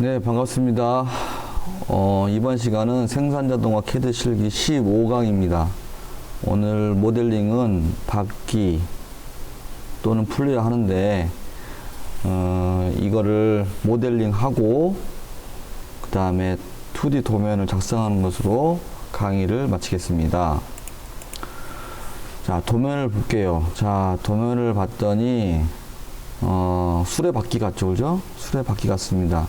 네, 반갑습니다. 이번 시간은 생산자동화 CAD 실기 15강입니다. 오늘 모델링은 바퀴 또는 풀리를 하는데, 이거를 모델링하고, 그 다음에 2D 도면을 작성하는 것으로 강의를 마치겠습니다. 자, 도면을 볼게요. 자, 도면을 봤더니, 수레바퀴 같죠, 그죠? 수레바퀴 같습니다.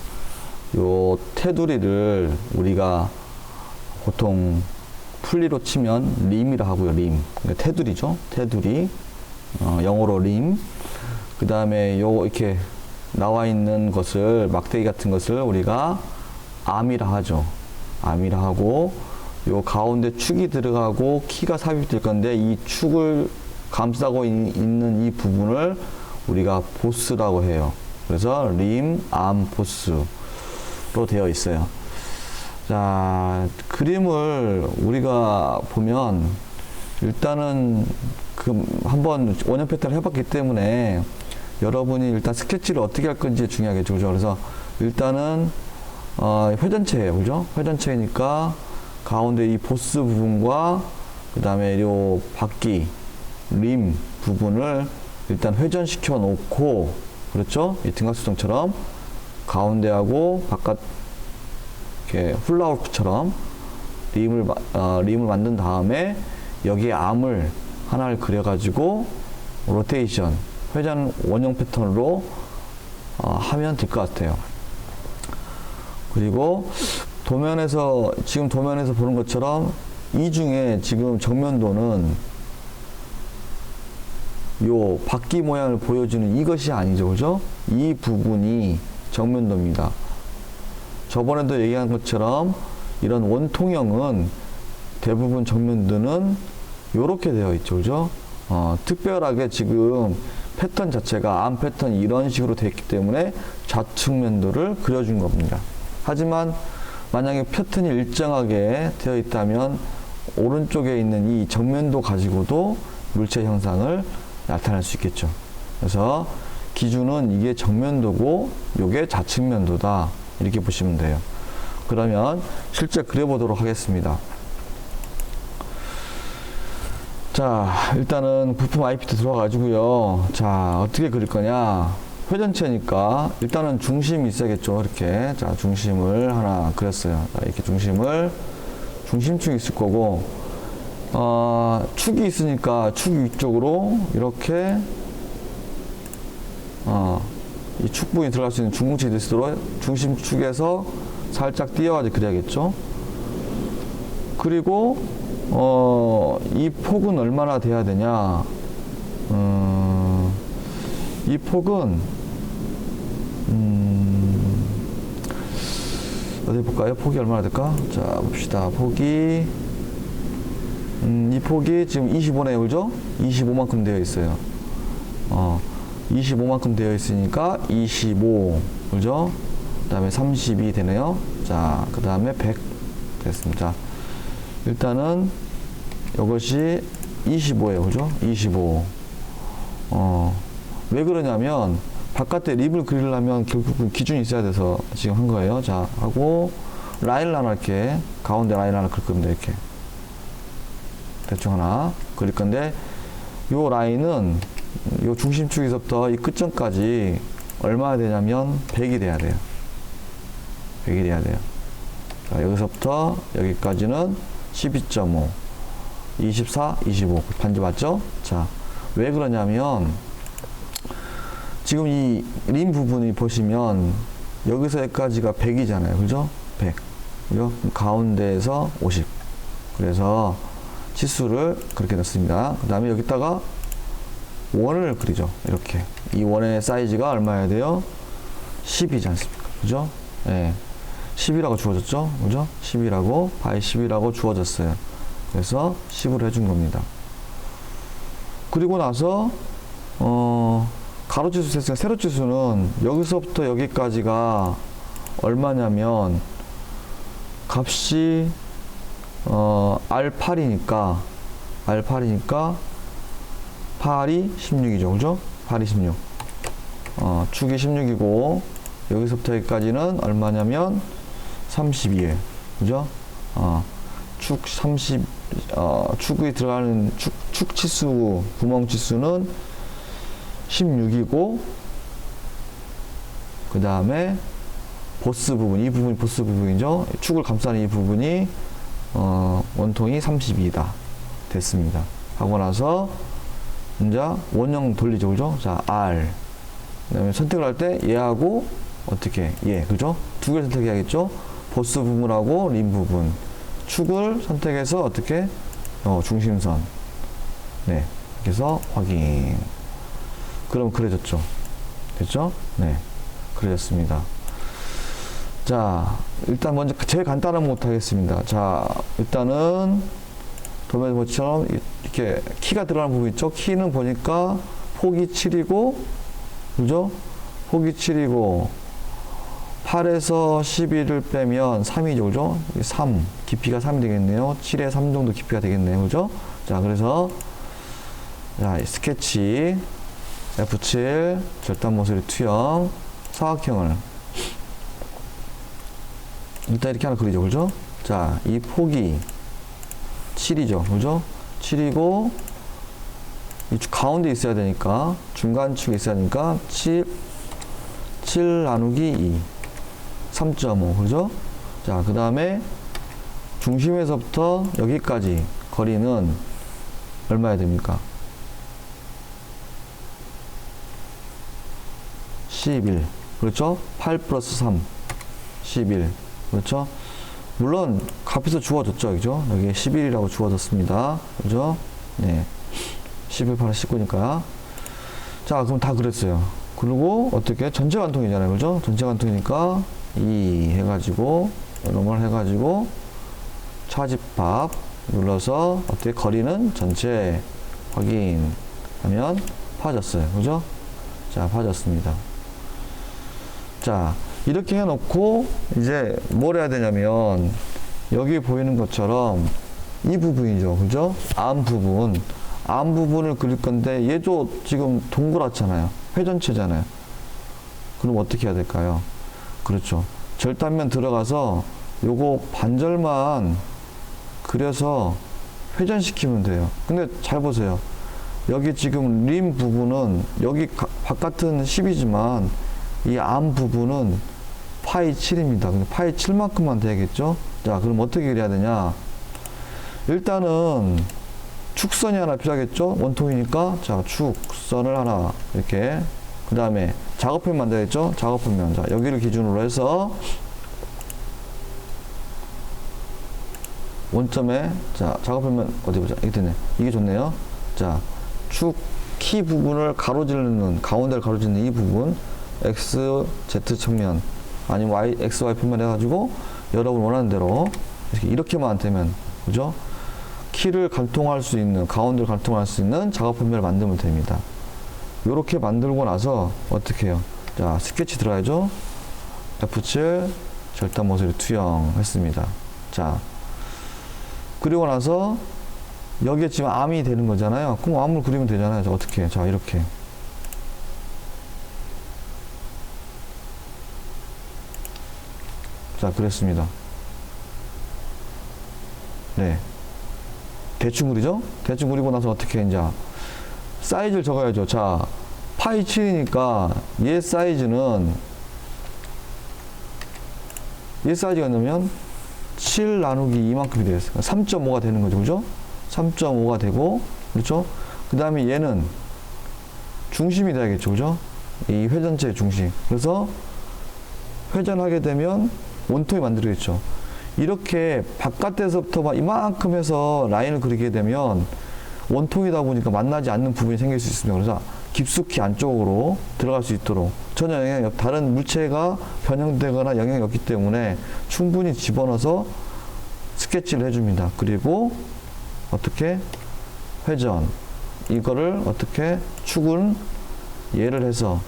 요 테두리를 우리가 보통 풀리로 치면 림이라 하고요. 림. 그러니까 테두리죠. 테두리. 영어로 림. 그 다음에 요 이렇게 나와 있는 것을, 막대기 같은 것을 우리가 암이라 하죠. 암이라 하고, 요 가운데 축이 들어가고 키가 삽입될 건데, 이 축을 감싸고 있는 이 부분을 우리가 보스라고 해요. 그래서 림, 암, 보스 로 되어 있어요. 자, 그림을 우리가 보면 일단은 한번 원형 패턴을 해봤기 때문에 여러분이 일단 스케치를 어떻게 할 건지 중요하겠죠, 그죠? 그래서 일단은 회전체예요, 그죠? 회전체니까 가운데 이 보스 부분과 그 다음에 요 바퀴 림 부분을 일단 회전시켜 놓고, 그렇죠? 이 등각수정처럼 가운데하고 바깥 이렇게 훌라후프처럼 림을 만든 다음에 여기에 암을 하나를 그려가지고 로테이션 회전 원형 패턴으로 하면 될 것 같아요. 그리고 지금 도면에서 보는 것처럼 이 중에 지금 정면도는 요 바퀴 모양을 보여주는 이것이 아니죠, 그죠? 이 부분이 정면도입니다. 저번에도 얘기한 것처럼 이런 원통형은 대부분 정면도는 이렇게 되어 있죠, 그죠? 특별하게 지금 패턴 자체가 암 패턴이 이런 식으로 되어 있기 때문에 좌측면도를 그려준 겁니다. 하지만 만약에 패턴이 일정하게 되어 있다면 오른쪽에 있는 이 정면도 가지고도 물체 형상을 나타낼 수 있겠죠. 그래서 기준은 이게 정면도고 요게 좌측면도다, 이렇게 보시면 돼요. 그러면 실제 그려보도록 하겠습니다. 자, 일단은 부품 IPT 들어와가지고요. 자, 어떻게 그릴 거냐. 회전체니까 일단은 중심이 있어야겠죠. 이렇게. 자, 중심을 하나 그렸어요. 자, 이렇게 중심축이 있을 거고, 축이 있으니까 축 위쪽으로 이렇게 이 축 부분이 들어갈 수 있는 중궁책이 있도록 중심축에서 살짝 띄어가지고 그려야겠죠. 그리고 이 폭은 얼마나 돼야 되냐. 이 폭은 어디 볼까요? 폭이 얼마나 될까? 자, 봅시다. 폭이 이 폭이 지금 25네요, 그죠? 25만큼 되어 있어요. 25만큼 되어 있으니까 25, 그죠? 그 다음에 32 되네요. 자, 그 다음에 100 됐습니다. 일단은 이것이 25예요, 그죠? 25. 왜 그러냐면 바깥에 립을 그리려면 결국은 기준이 있어야 돼서 지금 한 거예요. 자, 하고 라인을 하나 이렇게 가운데 라인 하나 그릴 겁니다. 이렇게 대충 하나 그릴 건데, 요 라인은 요 중심축에서부터 이 끝점까지 얼마나 되냐면 100이 돼야 돼요. 100이 돼야 돼요. 자, 여기서부터 여기까지는 12.5, 24, 25 반지 맞죠? 자, 왜 그러냐면 지금 이 림 부분이 보시면 여기서 여기까지가 100이잖아요, 그죠? 100, 그죠? 가운데에서 50. 그래서 치수를 그렇게 넣습니다. 그 다음에 여기다가 원을 그리죠. 이렇게. 이 원의 사이즈가 얼마여야 돼요? 10이지 않습니까? 그죠? 예. 10이라고 주어졌죠? 그죠? 10이라고, 바이 10이라고 주어졌어요. 그래서 10으로 해준 겁니다. 그리고 나서, 가로치수 셌으니까 세로치수는 여기서부터 여기까지가 얼마냐면, 값이, R8이니까, R8이니까, 8이 16이죠. 그죠? 8이 16. 축이 16이고, 여기서부터 여기까지는 얼마냐면 32에, 그죠? 축 30, 축이 들어가는 축 치수, 구멍 치수는 16이고, 그 다음에 보스 부분, 이 부분이 보스 부분이죠. 축을 감싸는 이 부분이 원통이 32다 됐습니다. 하고 나서 이제 원형 돌리죠, 그죠? 자, R. 그다음에 선택을 할 때 얘하고 어떻게 얘, 그죠? 두 개를 선택해야겠죠. 보스 부분하고 림 부분, 축을 선택해서 어떻게 중심선. 네, 이렇게 해서 확인. 그럼 그려졌죠. 됐죠? 네, 그려졌습니다. 자, 일단 먼저 제일 간단한 것부터 하겠습니다. 자, 일단은 도면처럼 이렇게 키가 들어가는 부분 있죠? 키는 보니까 폭이 7이고, 그죠? 폭이 7이고, 8에서 11을 빼면 3이죠, 그죠? 3, 깊이가 3이 되겠네요. 7에 3 정도 깊이가 되겠네요, 그죠? 자, 그래서, 자, 스케치, F7, 절단 모서리 투영, 사각형을, 일단 이렇게 하나 그리죠, 그죠? 자, 이 폭이 7이죠, 그죠? 7이고, 이 가운데 있어야 되니까, 중간축에 있어야 되니까, 7 나누기 2. 3.5, 그죠? 자, 그 다음에 중심에서부터 여기까지 거리는 얼마야 됩니까? 11. 그렇죠? 8 플러스 3. 11. 그렇죠? 물론 값에서 주어졌죠, 그죠? 여기 11이라고 주어졌습니다. 그죠? 네. 11, 8, 19니까. 자, 그럼 다 그랬어요. 그리고 어떻게? 전체 관통이잖아요, 그죠? 전체 관통이니까 2 해가지고, 이런 걸 해가지고, 차집합 눌러서 어떻게? 거리는 전체 확인하면 파졌어요, 그죠? 자, 파졌습니다. 자, 이렇게 해놓고 이제 뭘 해야 되냐면 여기 보이는 것처럼 이 부분이죠, 그죠? 암 부분을 그릴 건데 얘도 지금 동그랗잖아요, 회전체잖아요. 그럼 어떻게 해야 될까요? 그렇죠, 절단면 들어가서 요거 반절만 그려서 회전시키면 돼요. 근데 잘 보세요, 여기 지금 림 부분은 여기 바깥은 10이지만 이 암 부분은 파이 7입니다. 근데 파이 7만큼만 돼야겠죠? 자, 그럼 어떻게 그려야 되냐? 일단은 축선이 하나 필요하겠죠? 원통이니까. 자, 축선을 하나, 이렇게. 그 다음에 작업편 만들어야겠죠? 작업편. 자, 여기를 기준으로 해서 원점에, 자, 작업편 어디 보자. 이게 되네. 이게 좋네요. 자, 축 키 부분을 가로지르는, 가운데를 가로지르는 이 부분. X, Z 측면, 아니면 Y, X, Y 편만 해가지고, 여러분 원하는 대로, 이렇게만 되면, 그죠? 키를 관통할 수 있는, 가운데를 관통할 수 있는 작업 편면을 만들면 됩니다. 요렇게 만들고 나서, 어떻게 해요? 자, 스케치 들어가야죠? F7, 절단 모서리 투영 했습니다. 자, 그리고 나서, 여기에 지금 암이 되는 거잖아요. 그럼 암을 그리면 되잖아요. 자, 어떻게 해? 자, 이렇게. 자, 그랬습니다. 네. 대충 그리죠? 대충 그리고 나서 어떻게 해, 이제. 사이즈를 적어야죠. 자, 파이 7이니까 얘 사이즈가 뭐냐면 7 나누기 2만큼이 되겠어요. 3.5가 되는 거죠, 그죠? 3.5가 되고, 그렇죠? 그 다음에 얘는 중심이 돼야겠죠, 그죠? 이 회전체의 중심. 그래서 회전하게 되면 원통이 만들어겠죠. 이렇게 바깥에서부터 막 이만큼 해서 라인을 그리게 되면 원통이다 보니까 만나지 않는 부분이 생길 수 있습니다. 그래서 깊숙이 안쪽으로 들어갈 수 있도록 전혀 영향이 없, 다른 물체가 변형되거나 영향이 없기 때문에 충분히 집어넣어서 스케치를 해줍니다. 그리고 어떻게 회전, 이거를 어떻게 축은 얘를 해서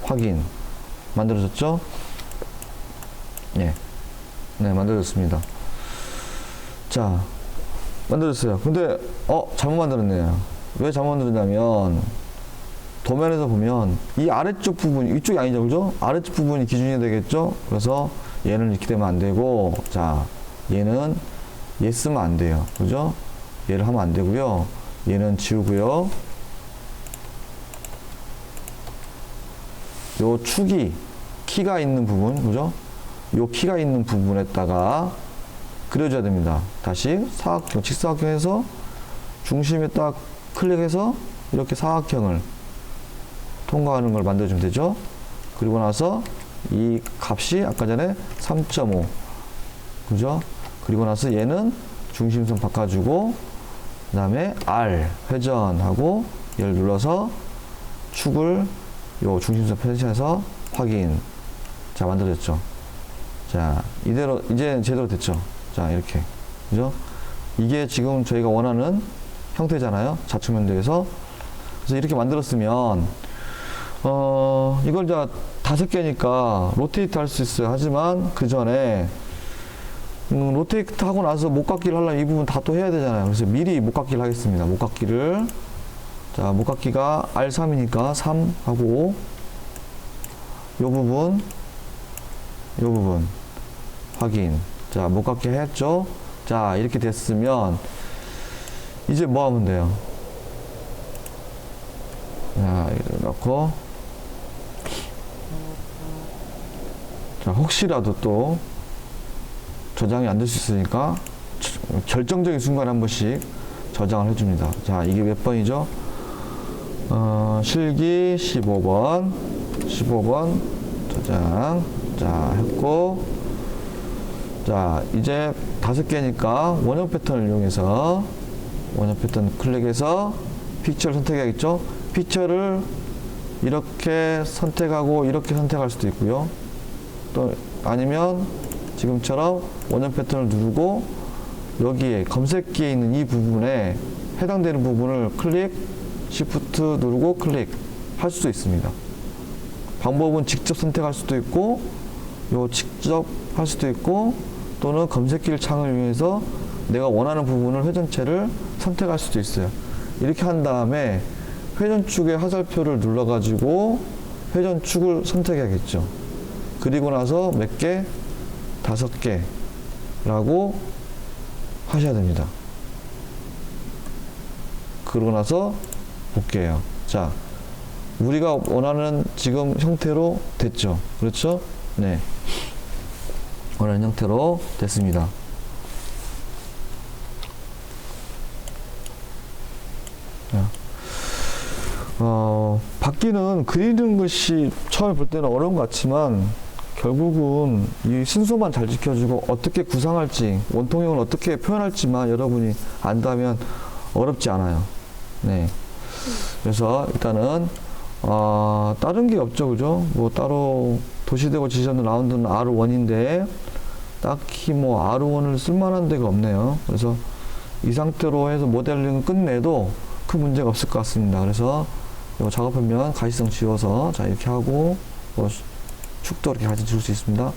확인 만들어졌죠? 네, 네, 만들어졌습니다. 자, 만들었어요. 근데 잘못 만들었네요. 왜 잘못 만들었냐면 도면에서 보면 이 아래쪽 부분, 이쪽이 아니죠, 그죠? 아래쪽 부분이 기준이 되겠죠? 그래서 얘는 이렇게 되면 안 되고, 자, 얘는 얘 쓰면 안 돼요, 그죠? 얘를 하면 안 되고요. 얘는 지우고요. 요 축이 키가 있는 부분, 그죠? 요 키가 있는 부분에다가 그려줘야 됩니다. 다시 사각형, 직사각형에서 중심에 딱 클릭해서 이렇게 사각형을 통과하는 걸 만들어주면 되죠. 그리고 나서 이 값이 아까 전에 3.5, 그죠? 그리고 나서 얘는 중심선 바꿔주고, 그 다음에 R 회전하고 얘를 눌러서 축을 요 중심선 편시해서 확인. 자, 만들어졌죠. 자, 이대로 이제 제대로 됐죠. 자, 이렇게, 그죠? 이게 지금 저희가 원하는 형태잖아요. 좌측면도에서. 그래서 이렇게 만들었으면 이걸 자 5개니까 로테이트 할 수 있어요. 하지만 그 전에 로테이트 하고 나서 목깎기를 하려면 이 부분 다 또 해야 되잖아요. 그래서 미리 목깎기를 하겠습니다. 목깎기를, 자, 목깎기가 R3이니까 3 하고 요 부분 확인. 자, 목깎기 했죠. 자, 이렇게 됐으면 이제 뭐 하면 돼요? 자, 이렇게 넣고, 자, 혹시라도 또 저장이 안 될 수 있으니까 결정적인 순간에 한 번씩 저장을 해줍니다. 자, 이게 몇 번이죠? 실기 15번 저장. 자, 했고, 자, 이제 5개니까 원형 패턴을 이용해서 원형 패턴 클릭해서 픽처를 선택해야겠죠? 픽처를 이렇게 선택하고 이렇게 선택할 수도 있고요. 또 아니면 지금처럼 원형 패턴을 누르고 여기에 검색기에 있는 이 부분에 해당되는 부분을 클릭, 시프트 누르고 클릭 할 수도 있습니다. 방법은 직접 선택할 수도 있고, 요 직접 할 수도 있고, 또는 검색기를 창을 이용해서 내가 원하는 부분을 회전체를 선택할 수도 있어요. 이렇게 한 다음에 회전축의 화살표를 눌러가지고 회전축을 선택해야겠죠. 그리고 나서 몇 개? 5개라고 하셔야 됩니다. 그러고 나서 볼게요. 자, 우리가 원하는 지금 형태로 됐죠. 그렇죠? 네. 원하는 형태로 됐습니다. 바퀴는 그리는 것이 처음에 볼 때는 어려운 것 같지만 결국은 이 순서만 잘 지켜주고 어떻게 구상할지, 원통형을 어떻게 표현할지만 여러분이 안다면 어렵지 않아요. 네. 그래서 일단은 다른 게 없죠, 그죠? 뭐 따로 도시대고 지시하는 라운드는 R1인데 딱히 뭐 R1을 쓸만한 데가 없네요. 그래서 이 상태로 해서 모델링을 끝내도 큰 문제가 없을 것 같습니다. 그래서 이거 작업하면 가시성 지워서, 자, 이렇게 하고 뭐 축도 이렇게 같이 지울 수 있습니다.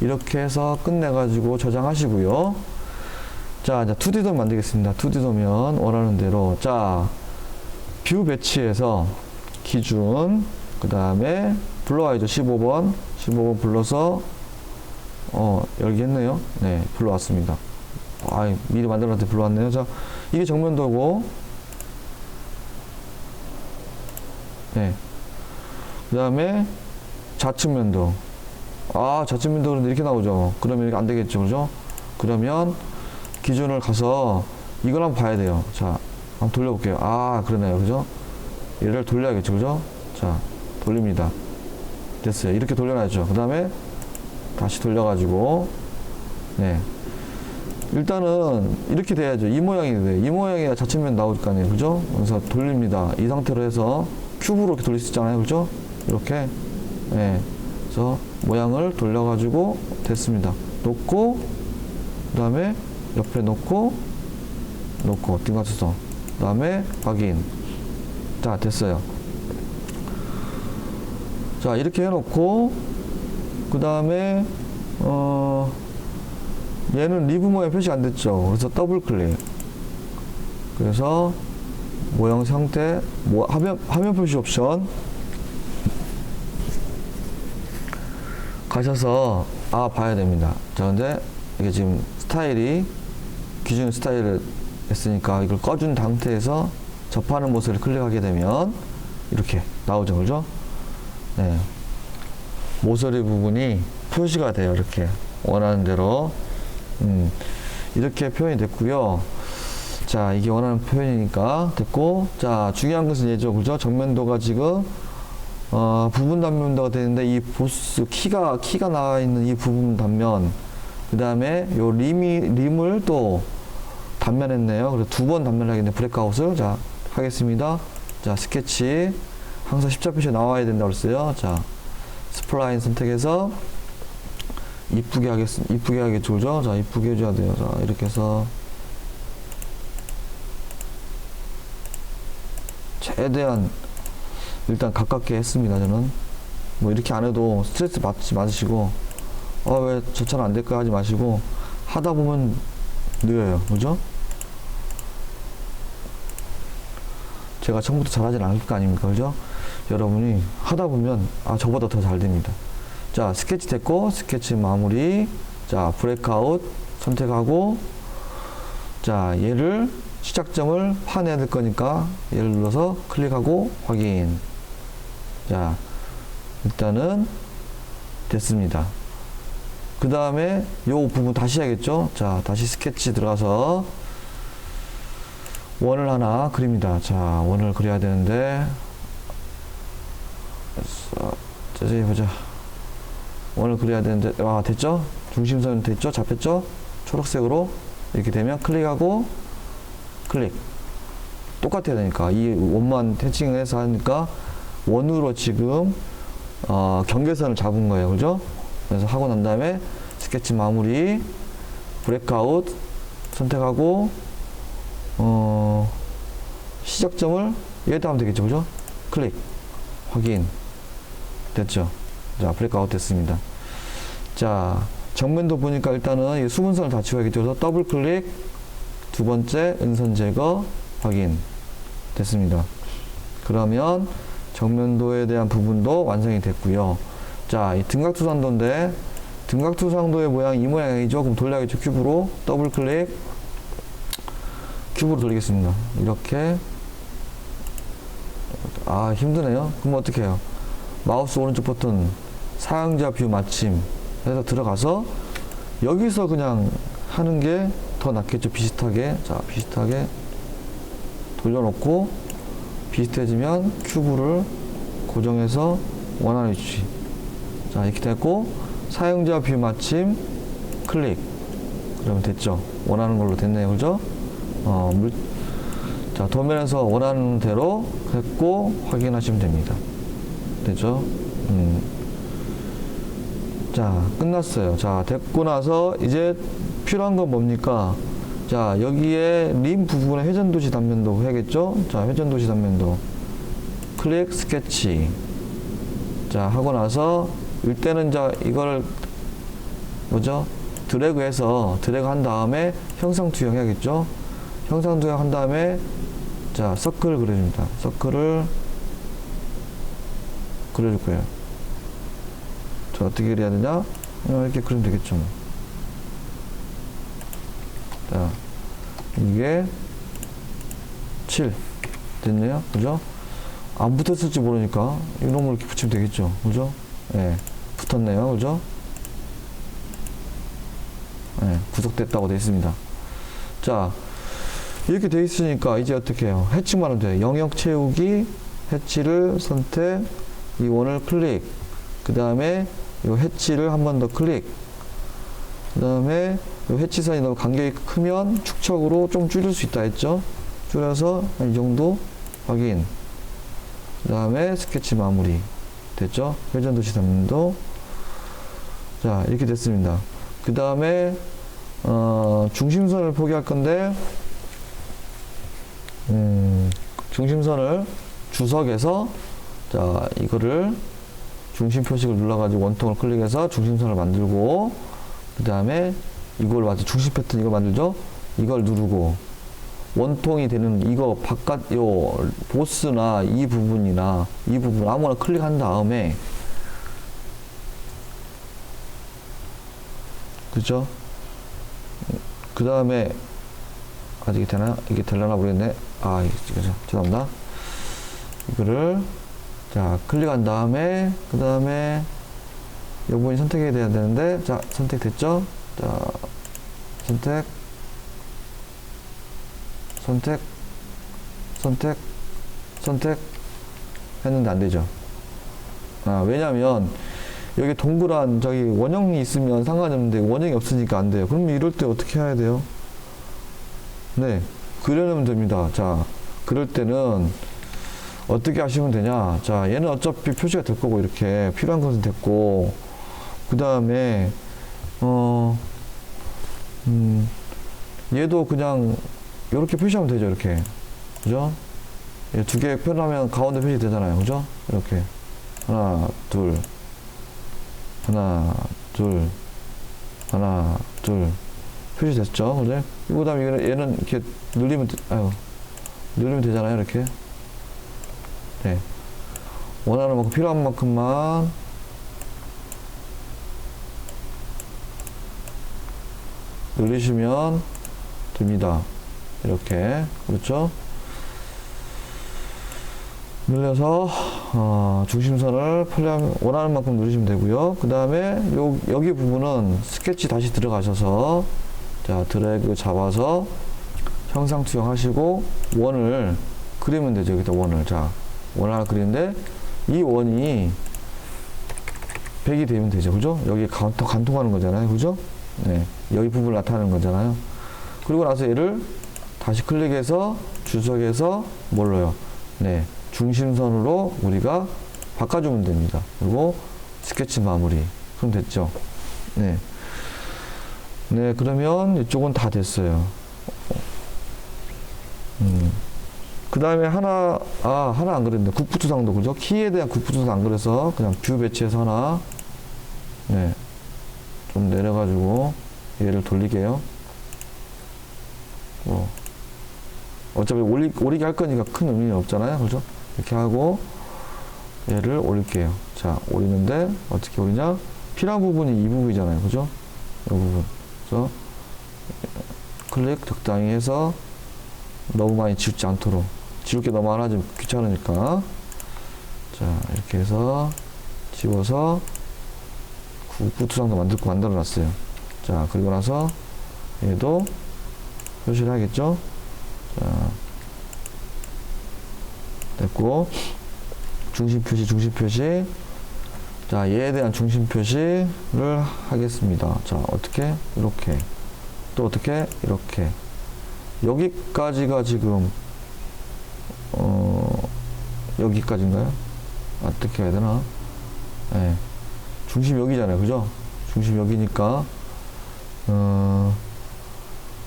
이렇게 해서 끝내가지고 저장하시고요. 자, 이제 2D돔 만들겠습니다. 2D돔면 원하는 대로, 자, 뷰 배치에서 기준, 그 다음에 불러와야죠. 15번 불러서 열기 했네요. 네, 불러왔습니다. 미리 만들어놨는데 불러왔네요. 자, 이게 정면도고, 네, 그 다음에 좌측면도. 좌측면도 그런데 이렇게 나오죠. 그러면 이렇게 안 되겠죠, 그죠? 그러면 기준을 가서 이걸 한번 봐야 돼요. 자, 한번 돌려볼게요. 그러네요, 그죠? 얘를 돌려야겠죠, 그죠? 자, 돌립니다. 됐어요. 이렇게 돌려놔야죠. 그 다음에 다시 돌려가지고, 네, 일단은 이렇게 돼야죠. 이 모양이 돼요. 이 모양이야 좌측면 나올 거 아니에요, 그죠? 그래서 돌립니다. 이 상태로 해서 큐브로 이렇게 돌릴 수 있잖아요, 그죠? 이렇게, 네, 그래서 모양을 돌려가지고 됐습니다. 놓고, 그 다음에 옆에 놓고 띵 맞춰서, 그 다음에 확인. 자, 됐어요. 자, 이렇게 해놓고, 그 다음에 얘는 리브 모양 표시가 안 됐죠. 그래서 더블 클릭. 그래서 모형 형태, 화면 표시 옵션 가셔서 봐야 됩니다. 자, 근데 이게 지금 스타일이 기준 스타일을 했으니까 이걸 꺼준 상태에서 접하는 모습을 클릭하게 되면 이렇게 나오죠, 그죠? 네. 모서리 부분이 표시가 돼요. 이렇게 원하는 대로 이렇게 표현이 됐고요. 자, 이게 원하는 표현이니까 됐고, 자, 중요한 것은 얘죠, 그죠? 정면도가 지금 부분 단면도가 되는데 이 보스 키가 나와 있는 이 부분 단면, 그 다음에 요 림을 또 단면했네요. 그래서 두 번 단면하겠네. 브레이크아웃을 자 하겠습니다. 자, 스케치 항상 십자 표시 나와야 된다고 그랬어요. 자, 스플라인 선택해서 이쁘게 하겠죠, 그죠? 자, 이쁘게 해줘야 돼요. 자, 이렇게 해서 최대한 일단 가깝게 했습니다. 저는 뭐 이렇게 안 해도 스트레스 받지 마시고 왜 저처럼 안 될까 하지 마시고 하다 보면 느려요, 그죠? 제가 처음부터 잘하진 않을 거 아닙니까, 그죠? 여러분이 하다 보면 저보다 더 잘 됩니다. 자, 스케치 됐고, 스케치 마무리. 자, 브레이크아웃 선택하고, 자, 얘를 시작점을 파내야 될 거니까 얘를 눌러서 클릭하고 확인. 자, 일단은 됐습니다. 그 다음에 요 부분 다시 해야겠죠? 자, 다시 스케치 들어가서 원을 하나 그립니다. 자, 원을 그려야 되는데 자세히 보자. 원을 그려야 되는데 됐죠? 중심선 됐죠? 잡혔죠? 초록색으로 이렇게 되면 클릭하고 클릭. 똑같아야 되니까 이 원만 태칭을 해서 하니까 원으로 지금 경계선을 잡은 거예요, 그죠? 그래서 하고 난 다음에 스케치 마무리, 브레이크아웃 선택하고 시작점을 여기다 하면 되겠죠, 그죠? 클릭 확인 됐죠? 자, 브레이크아웃 됐습니다. 자, 정면도 보니까 일단은 이 수분선을 다 지워야겠죠. 그래서 더블 클릭, 두 번째 은선 제거 확인 됐습니다. 그러면 정면도에 대한 부분도 완성이 됐고요. 자, 이 등각투상도인데 등각투상도의 모양 이 모양이죠. 그럼 돌려야겠죠. 큐브로 더블 클릭, 큐브로 돌리겠습니다. 이렇게. 힘드네요. 그럼 어떻게 해요? 마우스 오른쪽 버튼 사용자 뷰 마침 해서 들어가서 여기서 그냥 하는 게 더 낫겠죠. 비슷하게. 자, 비슷하게 돌려놓고 비슷해지면 큐브를 고정해서 원하는 위치. 자, 이렇게 됐고 사용자 뷰 마침 클릭. 그러면 됐죠. 원하는 걸로 됐네요, 그죠? 자, 도면에서 원하는 대로 했고 확인하시면 됩니다. 됐죠? 자, 끝났어요. 자, 됐고 나서 이제 필요한 건 뭡니까? 자, 여기에 림 부분에 회전도시 단면도 해야겠죠? 자, 회전도시 단면도 클릭 스케치. 자, 하고 나서 이때는 자, 이걸 뭐죠? 드래그해서 드래그 한 다음에 형상 투영 해야겠죠? 형상 투영 한 다음에 자, 서클을 그려줍니다. 서클을 그려줄 거예요. 자, 어떻게 그려야 되냐? 이렇게 그리면 되겠죠. 자, 이게 7 됐네요, 그죠? 안 붙었을지 모르니까 이놈을 이렇게 붙이면 되겠죠, 그죠? 예, 붙었네요, 그죠? 예, 구속됐다고 되어 있습니다. 자, 이렇게 되어 있으니까 이제 어떻게 해요? 해치만 하면 돼요. 영역 채우기, 해치를 선택, 이 원을 클릭, 그 다음에 이 해치를 한 번 더 클릭, 그 다음에 이 해치선이 너무 간격이 크면 축척으로 좀 줄일 수 있다 했죠? 줄여서 이 정도 확인. 그 다음에 스케치 마무리. 됐죠? 회전도시 단면도. 자, 이렇게 됐습니다. 그 다음에 중심선을 포기할 건데 중심선을 주석에서 자, 이거를 중심 표식을 눌러가지고 원통을 클릭해서 중심선을 만들고 그 다음에 이걸 중심 패턴 이걸 만들죠? 이걸 누르고 원통이 되는 이거 바깥 요 보스나 이 부분이나 이 부분 아무거나 클릭한 다음에 그죠? 그 다음에 아직 되나요? 이게 되려나 모르겠네. 아, 이거 죄송합니다. 이거를 자 클릭한 다음에 그 다음에 이 부분이 선택이 돼야 되는데 자 선택됐죠? 자 선택 했는데 안 되죠. 아, 왜냐면 여기 동그란 저기 원형이 있으면 상관이 없는데 원형이 없으니까 안 돼요. 그러면 이럴 때 어떻게 해야 돼요? 네, 그려내면 됩니다. 자, 그럴 때는 어떻게 하시면 되냐? 자, 얘는 어차피 표시가 될 거고 이렇게 필요한 것은 됐고 그 다음에 얘도 그냥 이렇게 표시하면 되죠. 이렇게 그죠? 얘 두 개 표현하면 가운데 표시 되잖아요. 그죠? 이렇게 하나 둘 표시 됐죠? 그죠? 그 다음에 얘는 이렇게 늘리면 늘리면 되잖아요. 이렇게 네, 원하는 만큼 필요한 만큼만 늘리시면 됩니다. 이렇게 그렇죠? 늘려서 중심선을 원하는 만큼 누르시면 되고요. 그 다음에 여기 부분은 스케치 다시 들어가셔서 자 드래그 잡아서 형상 투영하시고 원을 그리면 되죠. 여기다 원을 원 하나 그리는데 이 원이 100이 되면 되죠. 그죠? 여기 관통하는 거잖아요. 그죠? 네, 여기 부분을 나타내는 거잖아요. 그리고 나서 얘를 다시 클릭해서 주석에서 뭘로요? 네, 중심선으로 우리가 바꿔주면 됩니다. 그리고 스케치 마무리. 그럼 됐죠? 네. 네, 그러면 이쪽은 다 됐어요. 그 다음에 하나 안 그랬는데, 국부투상도, 그죠? 키에 대한 국부투상 안 그래서 그냥 뷰 배치해서 하나, 네, 좀 내려가지고 얘를 돌리게요. 어차피 올리게 할 거니까 큰 의미는 없잖아요. 그죠? 이렇게 하고 얘를 올릴게요. 자, 올리는데 어떻게 올리냐? 필요한 부분이 이 부분이잖아요. 그죠? 이 부분. 그래서 클릭 적당히 해서 너무 많이 지우지 않도록. 지울 게 너무 많아지면 귀찮으니까. 자, 이렇게 해서 지워서 국부투상도 만들어 놨어요. 자, 그리고 나서 얘도 표시를 하겠죠? 자, 됐고, 중심 표시. 자, 얘에 대한 중심 표시를 하겠습니다. 자, 어떻게? 이렇게. 또 어떻게? 이렇게. 여기까지가 지금, 여기까지인가요? 어떻게 해야 되나? 네. 중심 여기잖아요. 그죠? 중심 여기니까,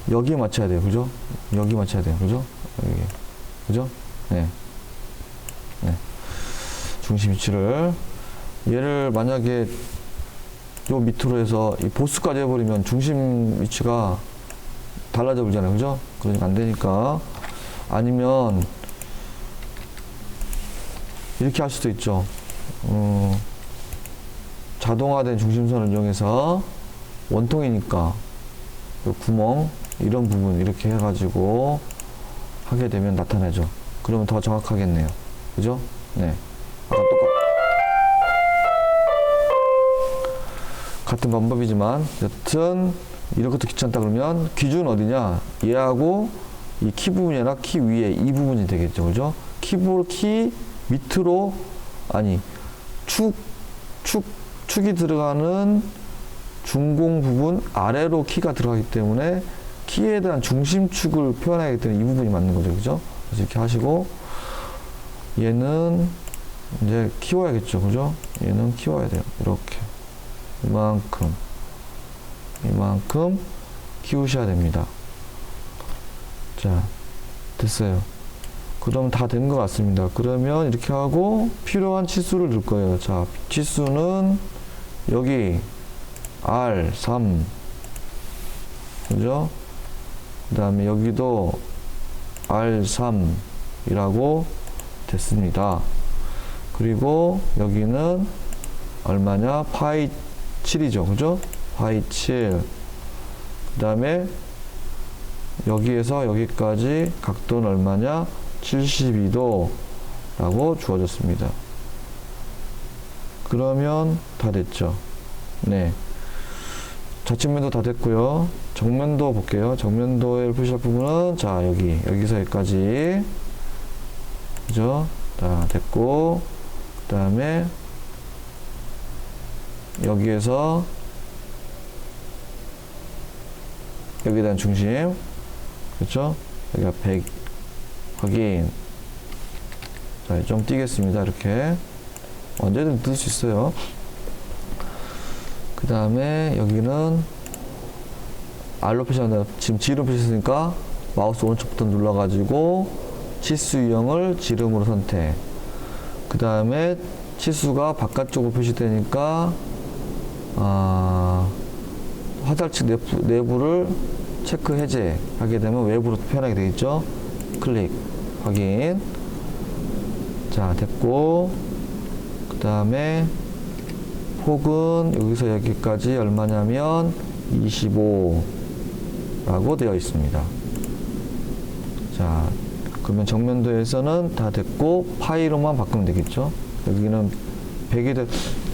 여기에 맞춰야 돼요. 그죠? 여기 맞춰야 돼요. 그죠? 여기. 그죠? 네. 네. 중심 위치를. 얘를 만약에 요 밑으로 해서 이 보스까지 해버리면 중심 위치가 달라져 버리잖아요. 그죠? 그러니까 안 되니까. 아니면, 이렇게 할 수도 있죠. 자동화된 중심선을 이용해서 원통이니까 요 구멍, 이런 부분 이렇게 해가지고 하게 되면 나타내죠. 그러면 더 정확하겠네요. 그죠? 네. 아까 같은 방법이지만 여튼 이런 것도 귀찮다 그러면 기준은 어디냐? 얘하고 이 키 부분이나 키 위에 이 부분이 되겠죠. 그죠? 키 밑으로 아니 축이 들어가는 중공 부분 아래로 키가 들어가기 때문에 키에 대한 중심축을 표현하기 때문에 이 부분이 맞는 거죠. 그죠? 그래서 이렇게 하시고 얘는 이제 키워야겠죠. 그죠? 얘는 키워야 돼요. 이렇게 이만큼 키우셔야 됩니다. 자, 됐어요. 그럼 다 된 것 같습니다. 그러면 이렇게 하고 필요한 치수를 넣을 거예요. 자, 치수는 여기 R3 그죠? 그 다음에 여기도 R3이라고 됐습니다. 그리고 여기는 얼마냐? 파이 7이죠. 그죠? 파이 7. 그 다음에 여기에서 여기까지 각도는 얼마냐? 72도 라고 주어졌습니다. 그러면 다 됐죠. 네. 좌측면도 다 됐고요. 정면도 볼게요. 정면도에 표시할 부분은 자, 여기서 여기까지. 그죠? 다 됐고, 그 다음에 여기에서 여기에 대한 중심, 그렇죠? 여기가 100 확인. 자, 좀 띄겠습니다. 이렇게 언제든 뜰 수 있어요. 그 다음에 여기는 R로 표시한다. 지금 G로 표시했으니까 마우스 오른쪽 버튼 눌러가지고 치수 유형을 지름으로 선택. 그 다음에 치수가 바깥쪽으로 표시되니까 화살측 내부를 체크 해제 하게 되면 외부로 표현하게 되겠죠. 클릭 확인. 자, 됐고, 그 다음에 폭은 여기서 여기까지 얼마냐면 25라고 되어 있습니다. 자, 그러면 정면도에서는 다 됐고 파이로만 바꾸면 되겠죠. 여기는 100이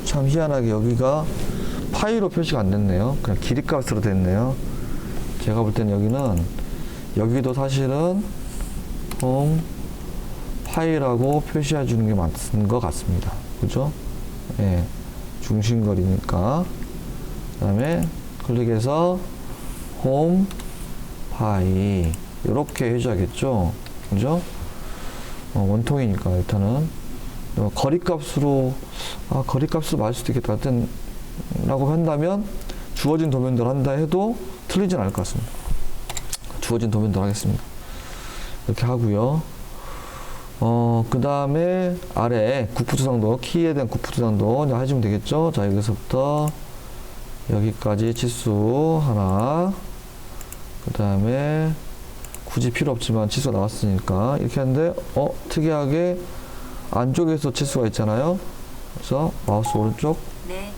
참 희한하게 여기가 파이로 표시가 안 됐네요. 그냥 길이값으로 됐네요. 제가 볼 때는 여기도 사실은 파이라고 표시해 주는 게 맞는 것 같습니다. 그죠? 예. 중심거리니까. 그 다음에 클릭해서 홈 파이 이렇게 해줘야겠죠. 그죠? 원통이니까 일단은 거리값으로 맞을 수도 있겠다. 하여튼 라고 한다면 주어진 도면대로 한다 해도 틀리진 않을 것 같습니다. 주어진 도면대로 하겠습니다. 이렇게 하고요. 그 다음에 아래 국부투상도, 키에 대한 국부투상도 이제 해주면 되겠죠. 자, 여기서부터 여기까지 치수 하나, 그 다음에 굳이 필요 없지만 치수가 나왔으니까 이렇게 하는데, 특이하게 안쪽에서 치수가 있잖아요. 그래서 마우스 오른쪽. 네.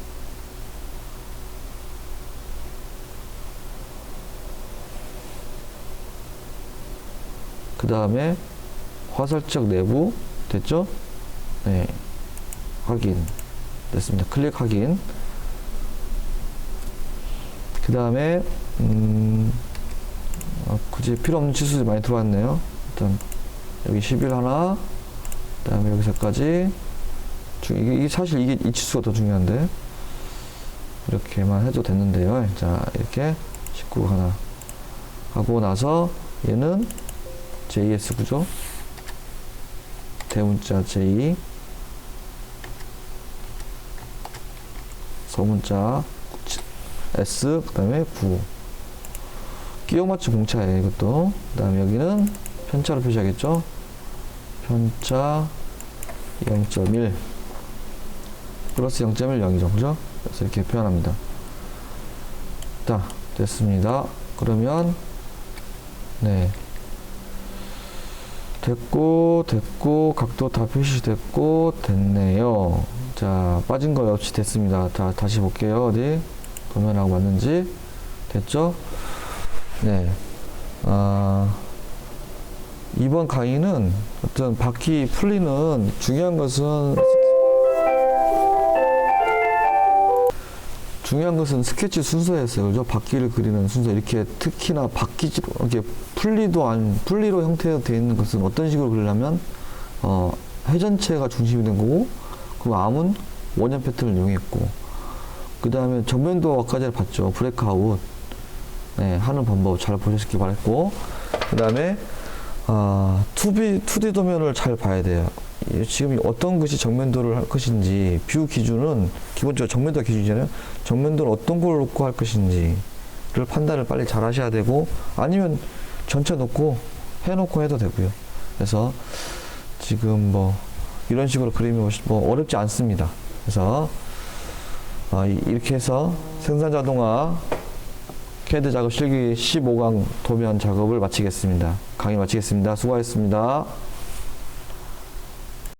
그 다음에 화살적 내부 됐죠? 네, 확인 됐습니다. 클릭 확인. 그 다음에 굳이 필요 없는 치수들이 많이 들어왔네요. 일단 여기 11 하나, 그 다음에 여기서까지 이게 사실 이 치수가 더 중요한데 이렇게만 해도 됐는데요. 자, 이렇게 19 하나 하고 나서 얘는 JS 구조, 대문자 J, 서문자 S, 그 다음에 9. 끼역맞춤 공차예요, 이것도. 그 다음에 여기는 편차로 표시하겠죠. 편차 0.1 플러스 0.10이죠, 그죠? 그래서 이렇게 표현합니다. 자, 됐습니다. 그러면 네, 됐고 각도 다 표시됐고 됐네요. 자, 빠진 거 역시 됐습니다. 자, 다시 볼게요. 어디 도면하고 맞는지. 됐죠? 네. 이번 강의는 어떤 바퀴 풀리는 중요한 것은 스케치 순서였어요. 그죠? 바퀴를 그리는 순서. 이렇게 특히나 바퀴, 이렇게 풀리로 형태로 되어 있는 것은 어떤 식으로 그리려면, 회전체가 중심이 된 거고, 그 암은 원형 패턴을 이용했고, 그 다음에 정면도 아까 전에 봤죠. 브레이크아웃. 네, 하는 방법 잘 보셨길 바랬고, 그 다음에, 2D 도면을 잘 봐야 돼요. 지금 어떤 것이 정면도를 할 것인지, 뷰 기준은 기본적으로 정면도 기준이잖아요. 정면도를 어떤 걸 놓고 할 것인지를 판단을 빨리 잘 하셔야 되고, 아니면 전체 놓고 해놓고 해도 되고요. 그래서 지금 이런 식으로 그림이 어렵지 않습니다. 그래서 이렇게 해서 생산 자동화 캐드 작업 실기 15강 도면 작업을 마치겠습니다. 강의 마치겠습니다. 수고하셨습니다.